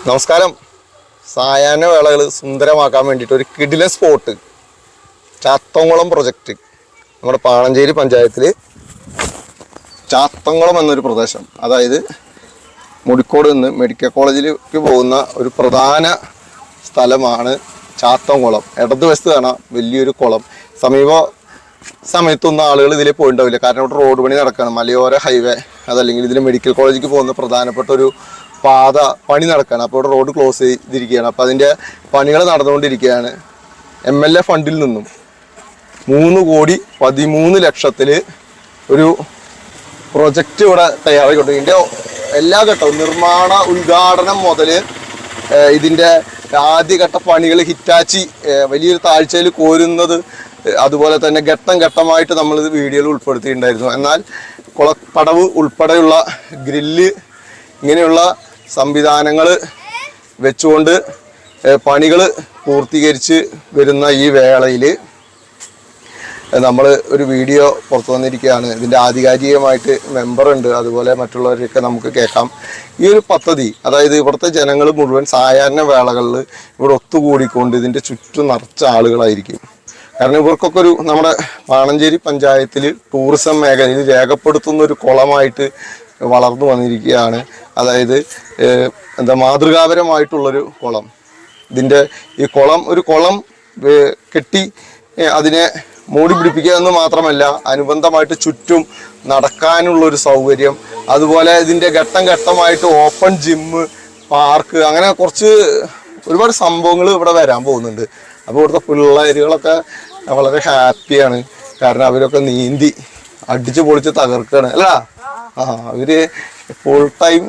നമസ്കാരം. സായാഹ്ന വേളകൾ സുന്ദരമാക്കാൻ വേണ്ടിയിട്ട് ഒരു കിടിലൻ സ്പോട്ട്, ചാത്തംകുളം പ്രൊജക്റ്റ്. നമ്മുടെ പാണഞ്ചേരി പഞ്ചായത്തിൽ ചാത്തംകുളം എന്നൊരു പ്രദേശം, അതായത് മുടിക്കോട് നിന്ന് മെഡിക്കൽ കോളേജിലേക്ക് പോകുന്ന ഒരു പ്രധാന സ്ഥലമാണ് ചാത്തംകുളം. ഇടതുവശത്ത് കാണാം വലിയൊരു കുളം. സമയത്തൊന്നും ആളുകൾ ഇതിൽ പോയിട്ടുണ്ടാവില്ല, കാരണം ഇവിടെ റോഡ് പണി നടക്കുകയാണ്. മലയോര ഹൈവേ, അതല്ലെങ്കിൽ ഇതിൽ മെഡിക്കൽ കോളേജിലേക്ക് പോകുന്ന പ്രധാനപ്പെട്ട ഒരു പാത പണി നടക്കുകയാണ്. അപ്പോൾ ഇവിടെ റോഡ് ക്ലോസ് ചെയ്തിരിക്കുകയാണ്. അപ്പോൾ അതിൻ്റെ പണികൾ നടന്നുകൊണ്ടിരിക്കുകയാണ്. MLA ഫണ്ടിൽ നിന്നും 3,13,00,000 ഒരു പ്രൊജക്റ്റ് ഇവിടെ തയ്യാറാക്കിയിട്ടുണ്ട്. ഇതിൻ്റെ എല്ലാ ഘട്ടവും നിർമ്മാണ ഉദ്ഘാടനം മുതൽ ഇതിൻ്റെ ആദ്യഘട്ട പണികൾ ഹിറ്റാച്ചി വലിയൊരു താഴ്ചയിൽ കോരുന്നത്, അതുപോലെ തന്നെ ഘട്ടം ഘട്ടമായിട്ട് നമ്മൾ വീഡിയോയിൽ ഉൾപ്പെടുത്തിയിട്ടുണ്ടായിരുന്നു. എന്നാൽ കുളപ്പടവ് ഉൾപ്പെടെയുള്ള ഗ്രില്ല് ഇങ്ങനെയുള്ള സംവിധാനങ്ങൾ വെച്ചുകൊണ്ട് പണികൾ പൂർത്തീകരിച്ച് വരുന്ന ഈ വേളയിൽ നമ്മൾ ഒരു വീഡിയോ പുറത്തു വന്നിരിക്കുകയാണ്. ഇതിൻ്റെ ആധികാരികമായിട്ട് മെമ്പറുണ്ട്, അതുപോലെ മറ്റുള്ളവരൊക്കെ നമുക്ക് കേൾക്കാം. ഈ ഒരു പദ്ധതി, അതായത് ഇവിടുത്തെ ജനങ്ങൾ മുഴുവൻ സായാഹ്ന വേളകളിൽ ഇവിടെ ഒത്തുകൂടിക്കൊണ്ട് ഇതിൻ്റെ ചുറ്റും നിറച്ച ആളുകളായിരിക്കും. കാരണം ഇവർക്കൊക്കെ ഒരു നമ്മുടെ പാണഞ്ചേരി പഞ്ചായത്തിൽ ടൂറിസം മേഖലയിൽ രേഖപ്പെടുത്തുന്ന ഒരു കുളമായിട്ട് വളർന്നു വന്നിരിക്കുകയാണ്. അതായത് മാതൃകാപരമായിട്ടുള്ളൊരു കുളം. ഇതിൻ്റെ ഈ കുളം കെട്ടി അതിനെ മൂടി പിടിപ്പിക്കുക എന്ന് മാത്രമല്ല, അനുബന്ധമായിട്ട് ചുറ്റും നടക്കാനുള്ളൊരു സൗകര്യം, അതുപോലെ ഇതിൻ്റെ ഘട്ടം ഘട്ടമായിട്ട് ഓപ്പൺ ജിമ്മ്, പാർക്ക്, അങ്ങനെ ഒരുപാട് സംഭവങ്ങൾ ഇവിടെ വരാൻ പോകുന്നുണ്ട്. അപ്പോൾ ഇവിടുത്തെ പിള്ളേരുകളൊക്കെ വളരെ ഹാപ്പിയാണ്, കാരണം അവരൊക്കെ നീന്തി അടിച്ചു പൊളിച്ച് തകർക്കുകയാണ് അല്ല. അവര് ഫുൾ ടൈം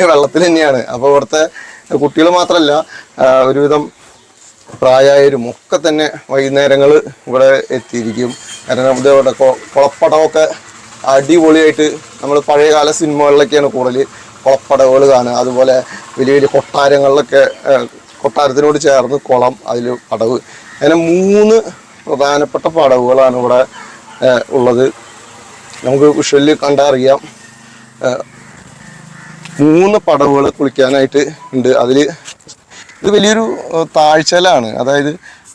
വെള്ളത്തിൽ തന്നെയാണ്. അപ്പോൾ ഇവിടുത്തെ കുട്ടികൾ മാത്രമല്ല, ഒരുവിധം പ്രായമായവരും ഒക്കെ തന്നെ വൈകുന്നേരങ്ങൾ ഇവിടെ എത്തിയിരിക്കും. കാരണം ഇവിടെ കുളപ്പടമൊക്കെ അടിപൊളിയായിട്ട്, നമ്മൾ പഴയകാല സിനിമകളിലൊക്കെയാണ് കൂടുതൽ കുളപ്പടവുകൾ കാണുക. അതുപോലെ വലിയ വലിയ കൊട്ടാരങ്ങളിലൊക്കെ കൊട്ടാരത്തിനോട് ചേർന്ന് കുളം, അതിൽ പടവ്, അങ്ങനെ 3 പ്രധാനപ്പെട്ട പടവുകളാണ് ഇവിടെ ഉള്ളത്. നമുക്ക് വിഷ്വലിൽ കണ്ടറിയാം. 3 പടവുകൾ കുളിക്കാനായിട്ട് ഉണ്ട്. ഇത് വലിയൊരു താഴ്ചയിലാണ്, അതായത്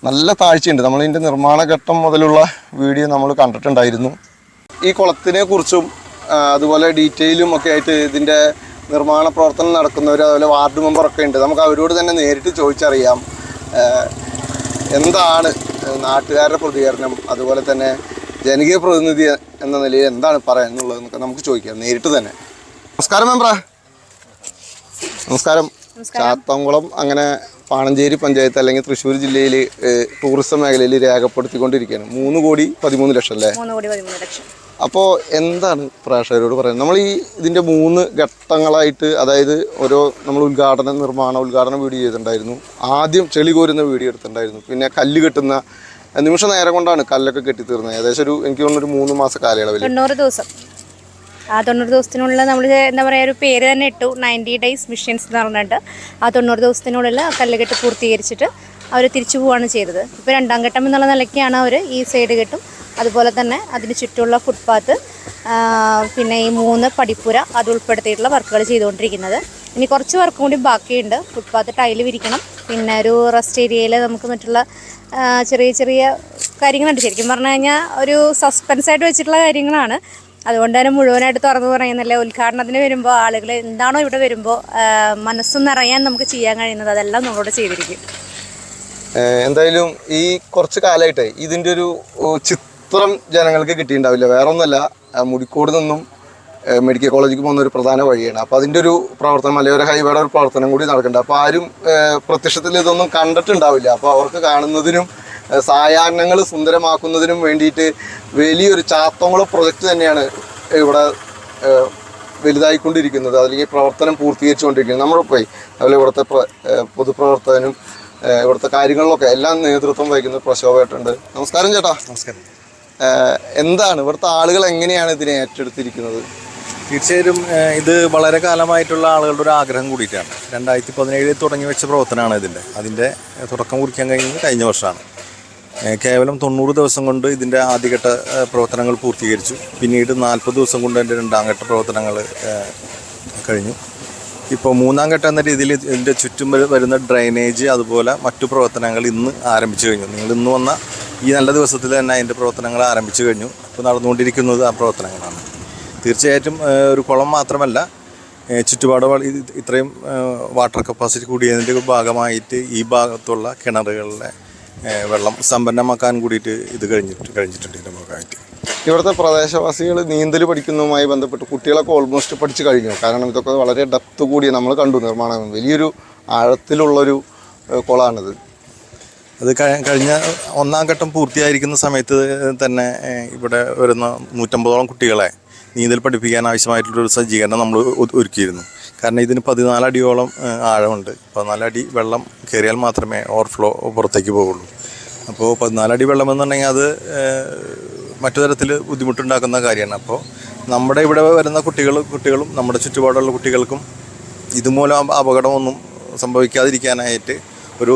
നല്ല താഴ്ചയുണ്ട്. നമ്മളിതിൻ്റെ നിർമ്മാണ ഘട്ടം മുതലുള്ള വീഡിയോ നമ്മൾ കണ്ടിട്ടുണ്ടായിരുന്നു. ഈ കുളത്തിനെ കുറിച്ചും അതുപോലെ ഡീറ്റെയിലും ഒക്കെ ആയിട്ട് ഇതിൻ്റെ നിർമ്മാണ പ്രവർത്തനം നടക്കുന്നവർ, അതുപോലെ വാർഡ് മെമ്പറൊക്കെ ഉണ്ട്. നമുക്ക് അവരോട് തന്നെ നേരിട്ട് ചോദിച്ചറിയാം എന്താണ് നാട്ടുകാരുടെ പ്രതികരണം, അതുപോലെ തന്നെ ജനകീയ പ്രതിനിധി എന്ന നിലയിൽ എന്താണ് പറയാനുള്ളതെന്നൊക്കെ നമുക്ക് ചോദിക്കാം നേരിട്ട് തന്നെ. നമസ്കാരം മെമ്പറാ. നമസ്കാരം. ചാത്തംകുളം അങ്ങനെ പാണഞ്ചേരി പഞ്ചായത്ത് അല്ലെങ്കിൽ തൃശ്ശൂർ ജില്ലയിൽ ടൂറിസം മേഖലയിൽ രേഖപ്പെടുത്തിക്കൊണ്ടിരിക്കുകയാണ്. 3,13,00,000 അല്ലേ? 3,13,00,000. അപ്പോൾ എന്താണ് പ്രേക്ഷകരോട് പറയുന്നത്? നമ്മൾ ഇതിൻ്റെ 3 ഘട്ടങ്ങളായിട്ട്, അതായത് നമ്മൾ നിർമ്മാണ ഉദ്ഘാടന വീഡിയോ ചെയ്തിട്ടുണ്ടായിരുന്നു. ആദ്യം ചെളി കോരുന്ന വീഡിയോ എടുത്തിട്ടുണ്ടായിരുന്നു. പിന്നെ കല്ല് കെട്ടുന്ന നിമിഷ നേരം കൊണ്ടാണ് കല്ലൊക്കെ കെട്ടിത്തീർന്നത്. ഏകദേശം എനിക്ക് തോന്നുന്നു 3 മാസ കാലയളവിൽ 90 ദിവസം. ആ 90 ദിവസത്തിനുള്ളിൽ നമ്മൾ ഒരു പേര് തന്നെ ഇട്ടു, 90 days മിഷൻസ് എന്ന് പറഞ്ഞിട്ട്. ആ 90 ദിവസത്തിനുള്ളിൽ കല്ലുകെട്ട് പൂർത്തീകരിച്ചിട്ട് അവർ തിരിച്ചു പോവുകയാണ് ചെയ്തത്. ഇപ്പോൾ 2ാം ഘട്ടം എന്നുള്ള നിലയ്ക്കാണ് അവർ ഈ സൈഡ് കെട്ടും, അതുപോലെ തന്നെ അതിന് ചുറ്റുമുള്ള ഫുട്പാത്ത്, പിന്നെ ഈ 3 പടിപ്പുര അത് ഉൾപ്പെടുത്തിയിട്ടുള്ള വർക്കുകൾ ചെയ്തുകൊണ്ടിരിക്കുന്നത്. ഇനി കുറച്ച് വർക്കും കൂടി ബാക്കിയുണ്ട്. ഫുട്പാത്ത് ടൈല് വിരിക്കണം, പിന്നെ ഒരു റെസ്റ്റ് ഏരിയയിൽ നമുക്ക് മറ്റുള്ള ചെറിയ ചെറിയ കാര്യങ്ങളുണ്ട്. ശരിക്കും പറഞ്ഞു കഴിഞ്ഞാൽ ഒരു സസ്പെൻസായിട്ട് വെച്ചിട്ടുള്ള കാര്യങ്ങളാണ്. അതുകൊണ്ട് തന്നെ മുഴുവനായിട്ട് തുറന്നു പറയുന്നില്ല. ഉദ്ഘാടനത്തിന് വരുമ്പോൾ ആളുകൾ എന്താണോ ഇവിടെ വരുമ്പോൾ മനസ്സ് നിറയാൻ നമുക്ക് ചെയ്യാൻ കഴിയുന്നത് അതെല്ലാം നമ്മളോട് ചെയ്തിരിക്കും. എന്തായാലും ഈ കുറച്ച് കാലമായിട്ട് ഇതിൻ്റെ ഒരു ചിത്രം ജനങ്ങൾക്ക് കിട്ടിയിട്ടുണ്ടാവില്ല. വേറെ ഒന്നുമല്ല, മുടിക്കോട് നിന്നും മെഡിക്കൽ കോളേജിലേക്ക് പോകുന്ന ഒരു പ്രധാന വഴിയാണ്. അപ്പോൾ അതിൻ്റെ ഒരു പ്രവർത്തനം, മലയോര ഹൈവേയുടെ ഒരു പ്രവർത്തനം കൂടി നടക്കുന്നുണ്ട്. അപ്പോൾ ആരും പ്രത്യക്ഷത്തിൽ ഇതൊന്നും കണ്ടിട്ടുണ്ടാവില്ല. അപ്പോൾ അവർക്ക് കാണുന്നതിനും സായാഹ്നങ്ങൾ സുന്ദരമാക്കുന്നതിനും വേണ്ടിയിട്ട് വലിയൊരു ചാത്തംകുളം പ്രൊജക്റ്റ് തന്നെയാണ് ഇവിടെ വലുതായിക്കൊണ്ടിരിക്കുന്നത്, അല്ലെങ്കിൽ പ്രവർത്തനം പൂർത്തീകരിച്ചുകൊണ്ടിരിക്കുന്നത്. നമ്മളിപ്പോൾ അതുപോലെ ഇവിടുത്തെ പൊതുപ്രവർത്തകനും ഇവിടുത്തെ കാര്യങ്ങളിലൊക്കെ എല്ലാം നേതൃത്വം വഹിക്കുന്ന പ്രശോഭേട്ടുണ്ട്. നമസ്കാരം ചേട്ടാ. നമസ്കാരം. എന്താണ് ഇവിടുത്തെ ആളുകൾ എങ്ങനെയാണ് ഇതിനെ ഏറ്റെടുത്തിരിക്കുന്നത്? തീർച്ചയായും ഇത് വളരെ കാലമായിട്ടുള്ള ആളുകളുടെ ഒരു ആഗ്രഹം കൂടിയിട്ടാണ്. 2017 തുടങ്ങി വെച്ച പ്രവർത്തനമാണ് അതിൻ്റെ തുടക്കം കുറിക്കാൻ കഴിഞ്ഞ വർഷമാണ്. കേവലം 90 ദിവസം കൊണ്ട് ഇതിൻ്റെ ആദ്യഘട്ട പ്രവർത്തനങ്ങൾ പൂർത്തീകരിച്ചു. പിന്നീട് 40 ദിവസം കൊണ്ട് അതിൻ്റെ 2ാം ഘട്ട പ്രവർത്തനങ്ങൾ കഴിഞ്ഞു. ഇപ്പോൾ മൂന്നാം ഘട്ടം എന്ന രീതിയിൽ ഇതിൻ്റെ ചുറ്റും വരുന്ന ഡ്രൈനേജ് അതുപോലെ മറ്റു പ്രവർത്തനങ്ങൾ ഇന്ന് ആരംഭിച്ചു കഴിഞ്ഞു. നിങ്ങൾ ഇന്ന് വന്ന ഈ നല്ല ദിവസത്തിൽ തന്നെ അതിൻ്റെ പ്രവർത്തനങ്ങൾ ആരംഭിച്ചു കഴിഞ്ഞു. ഇപ്പോൾ നടന്നുകൊണ്ടിരിക്കുന്നത് ആ പ്രവർത്തനങ്ങളാണ്. തീർച്ചയായിട്ടും ഒരു കുളം മാത്രമല്ല, ചുറ്റുപാട് ഇത്രയും വാട്ടർ കപ്പാസിറ്റി കൂടിയതിൻ്റെ ഭാഗമായിട്ട് ഈ ഭാഗത്തുള്ള കിണറുകളിലെ വെള്ളം സമ്പന്നമാക്കാൻ കൂടിയിട്ട് ഇത് കഴിഞ്ഞിട്ടുണ്ട് ഇതിൻ്റെ ഭാഗമായിട്ട്. ഇവിടുത്തെ പ്രദേശവാസികൾ നീന്തൽ പഠിക്കുന്നതുമായി ബന്ധപ്പെട്ട് കുട്ടികളൊക്കെ ഓൾമോസ്റ്റ് പഠിച്ചു കഴിഞ്ഞു. കാരണം ഇതൊക്കെ വളരെ ഡെപ്ത് കൂടിയ നമ്മൾ കണ്ടു നിർമ്മാണം വലിയൊരു ആഴത്തിലുള്ളൊരു കുളമാണിത്. അത് കഴിഞ്ഞ ഒന്നാം ഘട്ടം പൂർത്തിയായിരിക്കുന്ന സമയത്ത് തന്നെ ഇവിടെ വരുന്ന 150ഓളം കുട്ടികളെ നീന്തൽ പഠിപ്പിക്കാൻ ആവശ്യമായിട്ടുള്ളൊരു സജ്ജീകരണം നമ്മൾ ഒരുക്കിയിരുന്നു. കാരണം ഇതിന് 14 അടിയോളം ആഴമുണ്ട്. 14 അടി വെള്ളം കയറിയാൽ മാത്രമേ ഓവർഫ്ലോ പുറത്തേക്ക് പോകുള്ളൂ. അപ്പോൾ 14 അടി വെള്ളം എന്നുണ്ടെങ്കിൽ അത് മറ്റു തരത്തിൽ ബുദ്ധിമുട്ടുണ്ടാക്കുന്ന കാര്യമാണ്. അപ്പോൾ നമ്മുടെ ഇവിടെ വരുന്ന കുട്ടികളും നമ്മുടെ ചുറ്റുപാടുള്ള കുട്ടികൾക്കും ഇതുമൂലം അപകടമൊന്നും സംഭവിക്കാതിരിക്കാനായിട്ട് ഒരു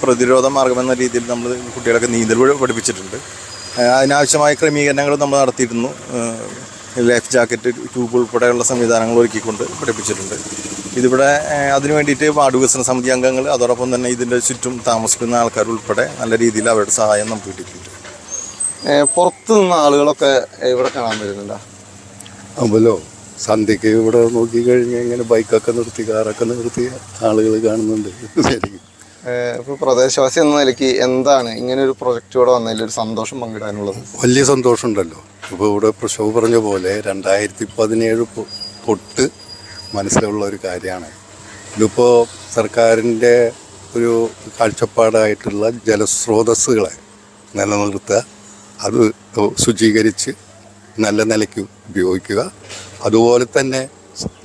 പ്രതിരോധ മാർഗമെന്ന രീതിയിൽ നമ്മൾ കുട്ടികളൊക്കെ നീന്തൽ പഠിപ്പിച്ചിട്ടുണ്ട്. അതിനാവശ്യമായ ക്രമീകരണങ്ങൾ നമ്മൾ നടത്തിയിരുന്നു. ലൈഫ് ജാക്കറ്റ്, ട്യൂബ് ഉൾപ്പെടെയുള്ള സംവിധാനങ്ങൾ ഒരുക്കിക്കൊണ്ട് പഠിപ്പിച്ചിട്ടുണ്ട്. ഇതിവിടെ അതിനു വേണ്ടിയിട്ട് വാർഡ് വികസന സമിതി അംഗങ്ങൾ അതോടൊപ്പം തന്നെ ഇതിൻ്റെ ചുറ്റും താമസിക്കുന്ന ആൾക്കാർ ഉൾപ്പെടെ നല്ല രീതിയിൽ അവരുടെ സഹായം നമുക്ക് കിട്ടിയിട്ടുണ്ട്. പുറത്തു നിന്ന് ആളുകളൊക്കെ ഇവിടെ കാണാൻ വരുന്നുണ്ടോ? അമ്പലോ സന്ധ്യയ്ക്ക് ഇവിടെ നോക്കിക്കഴിഞ്ഞാൽ ഇങ്ങനെ ബൈക്കൊക്കെ നിർത്തി കാറൊക്കെ നിർത്തി ആളുകൾ കാണുന്നുണ്ട്. ശരിക്കും ഇപ്പോൾ പ്രദേശവാസി എന്ന നിലയ്ക്ക് എന്താണ് ഇങ്ങനെ ഒരു പ്രൊജക്റ്റ് ഇവിടെ വന്നതിൽ ഒരു സന്തോഷം പങ്കിടാനുള്ളത്? വലിയ സന്തോഷമുണ്ടല്ലോ. ഇപ്പോൾ ഇവിടെ പ്രശോഭ പറഞ്ഞ പോലെ 2017 തൊട്ട് മനസ്സിലുള്ള ഒരു കാര്യമാണ്. ഇതിപ്പോൾ സർക്കാരിൻ്റെ ഒരു കാഴ്ചപ്പാടായിട്ടുള്ള ജലസ്രോതസ്സുകളെ നിലനിർത്തുക, അത് ശുചീകരിച്ച് നല്ല നിലയ്ക്ക് ഉപയോഗിക്കുക. അതുപോലെ തന്നെ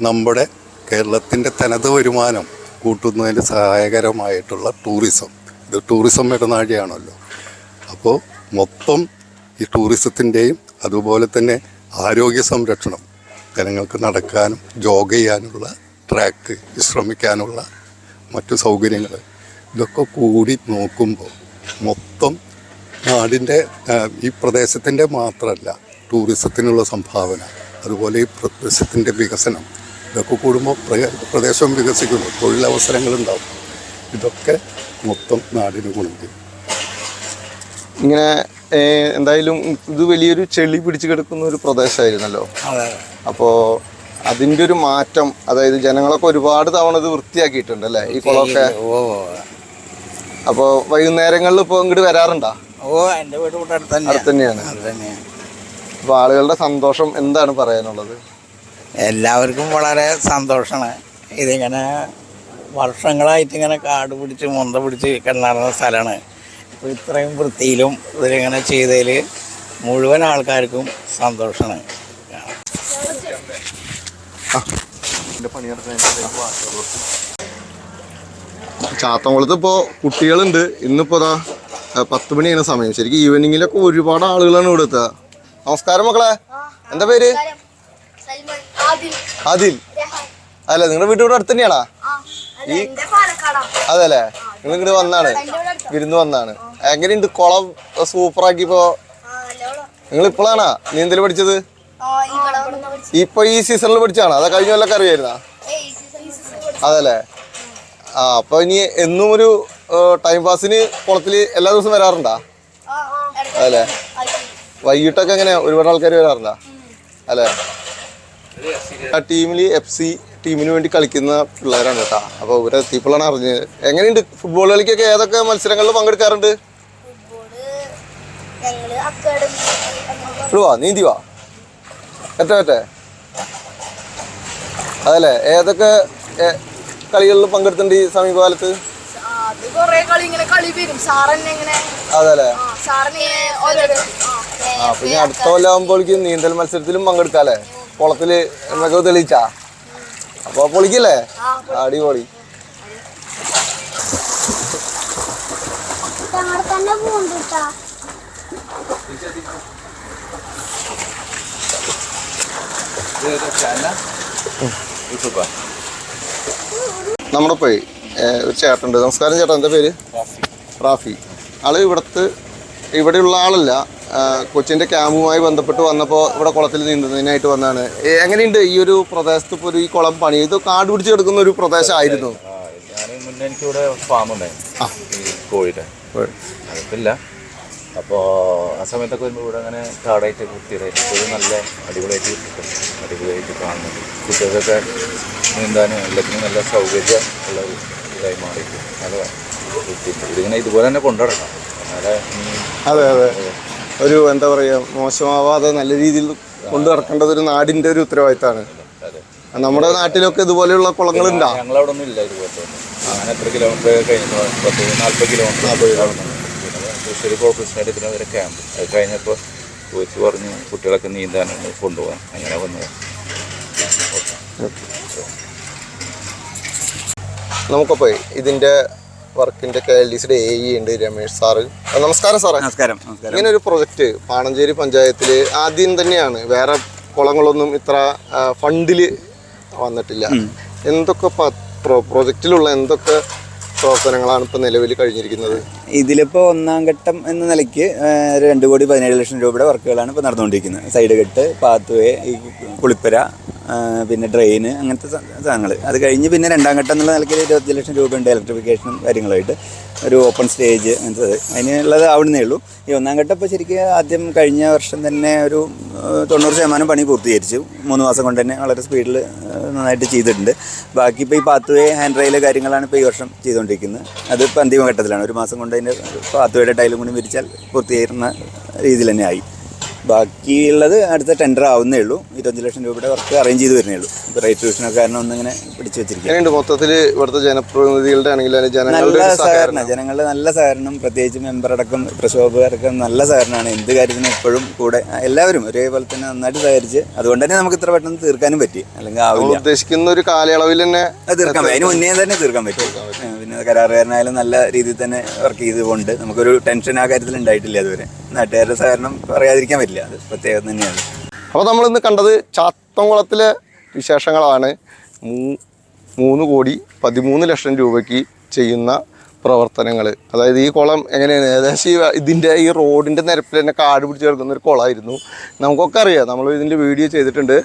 നമ്മുടെ കേരളത്തിൻ്റെ തനത് വരുമാനം കൂട്ടുന്നതിന് സഹായകരമായിട്ടുള്ള ടൂറിസം. ഇത് ടൂറിസം ഇടനാഴിയാണല്ലോ. അപ്പോൾ മൊത്തം ഈ ടൂറിസത്തിൻ്റെയും അതുപോലെ തന്നെ ആരോഗ്യ സംരക്ഷണം, ജനങ്ങൾക്ക് നടക്കാനും ജോഗ് ചെയ്യാനുള്ള ട്രാക്ക്, വിശ്രമിക്കാനുള്ള മറ്റു സൗകര്യങ്ങൾ, ഇതൊക്കെ കൂടി നോക്കുമ്പോൾ മൊത്തം നാടിൻ്റെ ഈ പ്രദേശത്തിൻ്റെ മാത്രമല്ല ടൂറിസത്തിനുള്ള സംഭാവന, അതുപോലെ ഈ പ്രദേശത്തിൻ്റെ വികസനം, ഇതൊക്കെ കൂടുമ്പോൾ പ്രദേശം വികസിക്കുന്നു, തൊഴിലവസരങ്ങളുണ്ടാവും. ഇതൊക്കെ മൊത്തം നാടിന് ഗുണം ചെയ്യും. ഇങ്ങനെ എന്തായാലും ഇത് വലിയൊരു ചെളി പിടിച്ച് കിടക്കുന്ന ഒരു പ്രദേശമായിരുന്നല്ലോ. അപ്പോൾ അതിൻ്റെ ഒരു മാറ്റം, അതായത് ജനങ്ങളൊക്കെ ഒരുപാട് തവണ ഇത് വൃത്തിയാക്കിയിട്ടുണ്ട് അല്ലേ ഈ കുളമൊക്കെ? അപ്പോൾ വൈകുന്നേരങ്ങളിൽ ഇപ്പോൾ ഇങ്ങോട്ട് വരാറുണ്ടോ? എൻ്റെ വീട് ഇവിടെ അടുത്ത് തന്നെയാണ്. അപ്പോൾ ആളുകളുടെ സന്തോഷം എന്താണ് പറയാനുള്ളത്? എല്ലാവർക്കും വളരെ സന്തോഷമാണ്. ഇതിങ്ങനെ വർഷങ്ങളായിട്ട് ഇങ്ങനെ കാട് പിടിച്ച് മൊന്ത പിടിച്ച് കിടന്നിരുന്ന സ്ഥലമാണ്. അപ്പോൾ ഇത്രയും വൃത്തിയിലും ഇതിലിങ്ങനെ ചെയ്തതിൽ മുഴുവൻ ആൾക്കാർക്കും സന്തോഷമാണ്. ചാത്തൻകുളത്ത് ഇപ്പോൾ കുട്ടികളുണ്ട്. ഇന്നിപ്പോൾ 10 മണിയാണ് സമയം. ശരിക്കും ഈവനിങ്ങിലൊക്കെ ഒരുപാട് ആളുകളാണ് ഇവിടെ എത്തുക. നമസ്കാരം മക്കളെ, എന്താ പേര്? ആദിൽ. അല്ല, നിങ്ങളുടെ വീട്ടിൽ ഇവിടെ അടുത്ത് തന്നെയാണോ? അതല്ലേ, നിങ്ങൾ ഇങ്ങോട്ട് വന്നാണ്, വിരുന്ന് വന്നാണ്. എങ്ങനെയുണ്ട് കുളം? സൂപ്പറാക്കിയപ്പോ നിങ്ങൾ ഇപ്പോഴാണോ നീന്തൽ പഠിച്ചത്? ഇപ്പൊ ഈ സീസണിൽ പഠിച്ചാണോ? അതാ കഴിഞ്ഞ കൊല്ലൊക്കെ അറിയായിരുന്നാ? അതല്ലേ. അപ്പൊ ഇനി എന്നും ഒരു ടൈം പാസിന് കുളത്തില് എല്ലാ ദിവസവും വരാറുണ്ടാ? അതല്ലേ. വൈകിട്ടൊക്കെ എങ്ങനെ ഒരുപാട് ആൾക്കാർ വരാറുണ്ടാ? അല്ലേ. ആ ടീമിൽ FC ടീമിന് വേണ്ടി കളിക്കുന്ന പിള്ളേരാണ് കേട്ടാ. അപ്പോൾ ഇവിടെ എത്തിയപ്പോഴാണ് അറിഞ്ഞത്. എങ്ങനെയുണ്ട് ഫുട്ബോൾ കളിക്കൊക്കെ? ഏതൊക്കെ മത്സരങ്ങളിൽ പങ്കെടുക്കാറുണ്ട്? വാ, നീന്തി വാ, ഏറ്റേ. അതല്ലേ. ഏതൊക്കെ കളികളിൽ പങ്കെടുത്തിട്ടുണ്ട് ഈ സമീപകാലത്ത്? അതല്ലേ. പിന്നെ അടുത്ത കൊല്ലാകുമ്പോഴേക്ക് നീന്തൽ മത്സരത്തിലും പങ്കെടുക്കാല്ലേ? കുളത്തില് എന്നൊക്കെ തെളിയിച്ചാ? അപ്പൊ പൊളിക്കല്ലേ? അടിപൊളി. നമ്മുടെ പോയി ഒരു ചേട്ടനുണ്ട്. നമസ്കാരം ചേട്ടാ, എന്താ പേര്? റാഫി. ആള് ഇവിടെയുള്ള ആളല്ല, കൊച്ചിൻ്റെ ക്യാമ്പുമായി ബന്ധപ്പെട്ട് വന്നപ്പോൾ ഇവിടെ കുളത്തിൽ നീന്തുന്നതിനായിട്ട് വന്നതാണ്. എങ്ങനെയുണ്ട് ഈ ഒരു പ്രദേശത്ത് ഇപ്പോൾ ഈ കുളം പണി ഇത് കാട് പിടിച്ച് കിടക്കുന്ന ഒരു പ്രദേശമായിരുന്നു? ഞാൻ മുന്നേ എനിക്കിവിടെ ഫാം ഉണ്ടായിരുന്നു ഈ കോഴിയുടെ, അതിപ്പില്ല. അപ്പോൾ ആ സമയത്തൊക്കെ വരുമ്പോൾ ഇവിടെ അങ്ങനെ കാടായിട്ട് വൃത്തിയായിട്ട് ഇപ്പോഴും നല്ല അടിപൊളിയായിട്ട് കാണുന്നുണ്ട്. കുട്ടികൾക്കൊക്കെ നീന്താനും എല്ലാത്തിനും നല്ല സൗകര്യം ഉള്ള ഇതായി മാറിയിട്ട് നല്ല വൃത്തിയിട്ട് ഇതിങ്ങനെ ഇതുപോലെ തന്നെ കൊണ്ടുനടക്കണം. എന്നാലേ അതെ അതെ, ഒരു എന്താ പറയുക, മോശമാവാതെ നല്ല രീതിയിൽ കൊണ്ടു നടക്കേണ്ടത് ഒരു നാടിൻ്റെ ഒരു ഉത്തരവാദിത്തമാണ്. നമ്മുടെ നാട്ടിലൊക്കെ ഇതുപോലെയുള്ള കുളങ്ങളുണ്ടോ? ഞങ്ങളവിടെ ഒന്നും ഇല്ല ഇതുപോലത്തെ. അങ്ങനെ എത്ര കിലോമീറ്റർ കഴിഞ്ഞു? 40 കിലോമീറ്റർ. തൃശ്ശൂർ കോർപ്പറേഷനായിട്ട് ഇതിന് വരെ ക്യാമ്പ്. അത് കഴിഞ്ഞപ്പോൾ ചോദിച്ചു പറഞ്ഞു കുട്ടികളൊക്കെ നീന്താനൊന്ന് കൊണ്ടുപോകാൻ. അങ്ങനെ വന്നത്. നമുക്കപ്പോൾ ഇതിൻ്റെ വർക്കിൻ്റെ KLDCയുടെ AE ഉണ്ട് രമേഷ് സാറ്. നമസ്കാരം സാറേ. നമസ്കാരം. ഇങ്ങനെ ഒരു പ്രൊജക്റ്റ് പാണഞ്ചേരി പഞ്ചായത്തിൽ ആദ്യം തന്നെയാണ്, വേറെ കുളങ്ങളൊന്നും ഇത്ര ഫണ്ടിൽ വന്നിട്ടില്ല. എന്തൊക്കെ പ്രൊജക്റ്റിലുള്ള എന്തൊക്കെ പ്രവർത്തനങ്ങളാണ് ഇപ്പോൾ നിലവിൽ കഴിഞ്ഞിരിക്കുന്നത്? ഇതിലിപ്പോൾ ഒന്നാം ഘട്ടം എന്ന നിലയ്ക്ക് 2,17,00,000 രൂപയുടെ വർക്കുകളാണ് ഇപ്പോൾ നടന്നുകൊണ്ടിരിക്കുന്നത്. സൈഡ് കെട്ട്, പാത്ത് വേ, ഈ കുളിപ്പര, പിന്നെ ഡ്രെയിന്, അങ്ങനത്തെ സാധനങ്ങൾ. അത് കഴിഞ്ഞ് പിന്നെ രണ്ടാം ഘട്ടം എന്നുള്ള നിലയ്ക്ക് 25 ലക്ഷം രൂപയുണ്ട് ഇലക്ട്രിഫിക്കേഷനും കാര്യങ്ങളായിട്ട്. ഒരു ഓപ്പൺ സ്റ്റേജ് അങ്ങനത്തെ അതിനുള്ളത് ആവുന്നേ ഉള്ളൂ. ഈ ഒന്നാം ഘട്ടം ഇപ്പോൾ ശരിക്കും ആദ്യം കഴിഞ്ഞ വർഷം തന്നെ ഒരു 90% പണി പൂർത്തീകരിച്ചു. 3 മാസം കൊണ്ട് തന്നെ വളരെ സ്പീഡിൽ നന്നായിട്ട് ചെയ്തിട്ടുണ്ട്. ബാക്കി ഇപ്പോൾ ഈ പാത്ത് വേ, ഹാൻഡ് റെയിൽ കാര്യങ്ങളാണ് ഇപ്പോൾ ഈ വർഷം ചെയ്തുകൊണ്ടിരിക്കുന്നത്. അതിപ്പോൾ അന്തിമ ഘട്ടത്തിലാണ്. 1 മാസം കൊണ്ട് അതിൻ്റെ പാത്ത് വേയുടെ ടൈലും കൂടി വിരിച്ചാൽ പൂർത്തീകരിക്കുന്ന രീതിയിൽ തന്നെ ആയി. ബാക്കിയുള്ളത് അടുത്ത ടെൻഡർ ആവുന്നേ ഉള്ളൂ. 25 ലക്ഷം രൂപയുടെ വർക്ക് അറേഞ്ച് ചെയ്ത് വരുന്നേ ഉള്ളൂ. ഇപ്പോൾ റേറ്റ് റിവിഷനൊക്കെ കാരണം ഒന്നിങ്ങനെ പിടിച്ചു വെച്ചിരിക്കുകയാണ്. മൊത്തത്തിൽ ഇവിടുത്തെ ജനപ്രതിനിധികളുടെ ആണെങ്കിൽ നല്ല സഹകരണം, ജനങ്ങളുടെ നല്ല സഹകരണം, പ്രത്യേകിച്ച് മെമ്പറടക്കം പ്രക്ഷോഭകരൊക്കെ നല്ല സഹകരണമാണ്. എന്ത് കാര്യത്തിനും എപ്പോഴും കൂടെ എല്ലാവരും ഒരേപോലെ തന്നെ നന്നായിട്ട് സഹകരിച്ച്, അതുകൊണ്ട് തന്നെ നമുക്ക് ഇത്ര പെട്ടെന്ന് തീർക്കാനും പറ്റി. അല്ലെങ്കിൽ ആവില്ല, ഉദ്ദേശിക്കുന്ന ഒരു കാലയളവിൽ തന്നെ തീർക്കാൻ പറ്റും. അതിന് മുന്നേ തന്നെ തീർക്കാൻ പറ്റും. പിന്നെ കരാറുകാരനായാലും നല്ല രീതിയിൽ തന്നെ വർക്ക് ചെയ്തുകൊണ്ട് നമുക്കൊരു ടെൻഷൻ ആ കാര്യത്തിൽ ഉണ്ടായിട്ടില്ല അതുവരെ. നാട്ടുകാരുടെ സഹകരണം പറയാതിരിക്കാൻ പറ്റില്ല, അത് പ്രത്യേകം തന്നെയാണ്. അപ്പോൾ നമ്മളിന്ന് കണ്ടത് ചാത്തൻകുളത്തിലെ വിശേഷങ്ങളാണ്. 3,13,00,000 രൂപയ്ക്ക് ചെയ്യുന്ന പ്രവർത്തനങ്ങൾ. അതായത് ഈ കുളം എങ്ങനെയാണ് ഏകദേശം ഇതിൻ്റെ ഈ റോഡിൻ്റെ നിരപ്പിൽ തന്നെ കാട് പിടിച്ച് കിടക്കുന്ന ഒരു കുളമായിരുന്നു. നമുക്കൊക്കെ അറിയാം, നമ്മൾ ഇതിൻ്റെ വീഡിയോ ചെയ്തിട്ടുണ്ട്.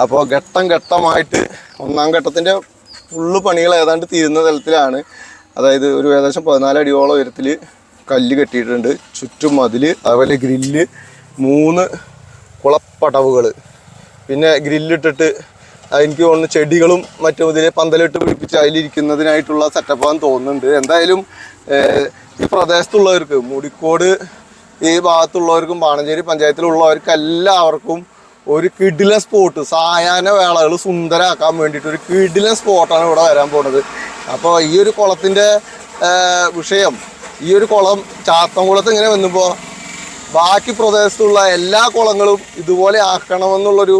അപ്പോൾ ഘട്ടം ഘട്ടമായിട്ട് ഒന്നാം ഘട്ടത്തിൻ്റെ ഫുള്ള് പണികൾ ഏതാണ്ട് തീരുന്ന തലത്തിലാണ്. അതായത് ഒരു ഏകദേശം 14 അടിയോളം ഉയരത്തിൽ കല്ല് കെട്ടിയിട്ടുണ്ട്, ചുറ്റും മതിൽ, അതുപോലെ ഗ്രില്ല്, 3 കുളപ്പടവുകൾ, പിന്നെ ഗ്രില്ലിട്ടിട്ട് എനിക്ക് തോന്നുന്നു ചെടികളും മറ്റും ഇതിൽ പന്തലിട്ട് പിടിപ്പിച്ച് അതിലിരിക്കുന്നതിനായിട്ടുള്ള സെറ്റപ്പാന്ന് തോന്നുന്നുണ്ട്. എന്തായാലും ഈ പ്രദേശത്തുള്ളവർക്ക്, മുടിക്കോട് ഈ ഭാഗത്തുള്ളവർക്കും പാണഞ്ചേരി പഞ്ചായത്തിലുള്ളവർക്കും എല്ലാവർക്കും ഒരു കിടിലൻ സ്പോട്ട്, സായാഹ്ന വേളകൾ സുന്ദരമാക്കാൻ വേണ്ടിയിട്ട് ഒരു കിടിലൻ സ്പോട്ടാണ് ഇവിടെ വരാൻ പോകുന്നത്. അപ്പോൾ ഈ ഒരു കുളത്തിൻ്റെ വിഷയം, ഈ ഒരു കുളം ചാത്തൻകുളത്ത് ഇങ്ങനെ വന്നപ്പോൾ ബാക്കി പ്രദേശത്തുള്ള എല്ലാ കുളങ്ങളും ഇതുപോലെ ആക്കണമെന്നുള്ളൊരു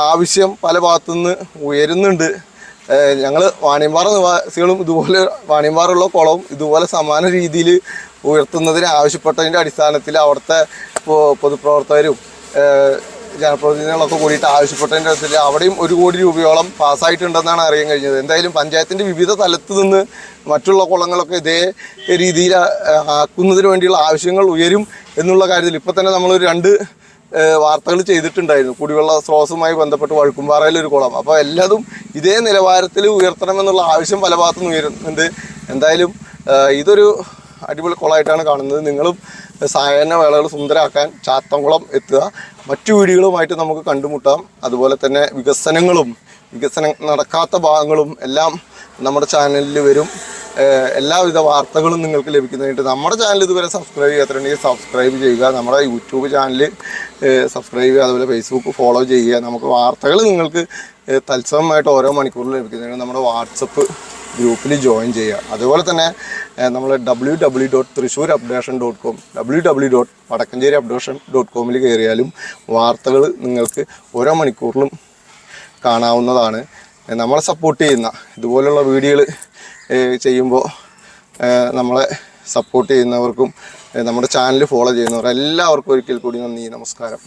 ആവശ്യം പല ഭാഗത്തുനിന്ന് ഉയരുന്നുണ്ട്. ഞങ്ങൾ വാണിയമ്പാറ നിവാസികളും ഇതുപോലെ വാണിയമ്പാറുള്ള കുളവും ഇതുപോലെ സമാന രീതിയിൽ ഉയർത്തുന്നതിന് ആവശ്യപ്പെട്ടതിൻ്റെ അടിസ്ഥാനത്തിൽ അവിടുത്തെ പൊതുപ്രവർത്തകരും ജനപ്രതിനിധികളൊക്കെ കൂടിയിട്ട് ആവശ്യപ്പെട്ടതിൻ്റെ അടിസ്ഥാനത്തിൽ അവിടെയും 1 കോടി രൂപയോളം പാസ്സായിട്ടുണ്ടെന്നാണ് അറിയാൻ കഴിഞ്ഞത്. എന്തായാലും പഞ്ചായത്തിൻ്റെ വിവിധ തലത്ത് നിന്ന് മറ്റുള്ള കുളങ്ങളൊക്കെ ഇതേ രീതിയിൽ ആക്കുന്നതിന് വേണ്ടിയുള്ള ആവശ്യങ്ങൾ ഉയരും എന്നുള്ള കാര്യത്തിൽ ഇപ്പോൾ തന്നെ നമ്മളൊരു 2 വാർത്തകൾ ചെയ്തിട്ടുണ്ടായിരുന്നു. കുടിവെള്ള സ്രോതസ്സുമായി ബന്ധപ്പെട്ട് വഴുക്കുംപാറയിലൊരു കുളം. അപ്പോൾ എല്ലാതും ഇതേ നിലവാരത്തിൽ ഉയർത്തണമെന്നുള്ള ആവശ്യം പല ഭാഗത്തുനിന്ന് ഉയരുന്നുണ്ട്. എന്തായാലും ഇതൊരു അടിപൊളി കുളമായിട്ടാണ് കാണുന്നത്. നിങ്ങളും സായാഹ്ന വേളകൾ സുന്ദരമാക്കാൻ ചാത്തൻകുളം എത്തുക. മറ്റു വീഡിയോകളുമായിട്ട് നമുക്ക് കണ്ടുമുട്ടാം. അതുപോലെ തന്നെ വികസനം നടക്കാത്ത ഭാഗങ്ങളും എല്ലാം നമ്മുടെ ചാനലിൽ വരും. എല്ലാവിധ വാർത്തകളും നിങ്ങൾക്ക് ലഭിക്കുന്നതായിട്ട് നമ്മുടെ ചാനൽ ഇതുവരെ സബ്സ്ക്രൈബ് ചെയ്യാത്തുണ്ടെങ്കിൽ സബ്സ്ക്രൈബ് ചെയ്യുക. നമ്മുടെ യൂട്യൂബ് ചാനൽ സബ്സ്ക്രൈബ് ചെയ്യുക. അതുപോലെ ഫേസ്ബുക്ക് ഫോളോ ചെയ്യുക. നമുക്ക് വാർത്തകൾ നിങ്ങൾക്ക് തത്സമയമായിട്ട് ഓരോ മണിക്കൂറിൽ ലഭിക്കുന്നതിന് നമ്മുടെ വാട്സപ്പ് ഗ്രൂപ്പിൽ ജോയിൻ ചെയ്യുക. അതുപോലെ തന്നെ നമ്മൾ www.thrissurupdation.com www.vadakkanceri.com കയറിയാലും വാർത്തകൾ നിങ്ങൾക്ക് ഓരോ മണിക്കൂറിലും കാണാവുന്നതാണ്. നമ്മളെ സപ്പോർട്ട് ചെയ്യുന്ന ഇതുപോലുള്ള വീഡിയോകൾ ചെയ്യുമ്പോൾ നമ്മളെ സപ്പോർട്ട് ചെയ്യുന്നവർക്കും നമ്മുടെ ചാനൽ ഫോളോ ചെയ്യുന്നവർ എല്ലാവർക്കും ഒരിക്കൽ കൂടി നന്ദി, നമസ്കാരം.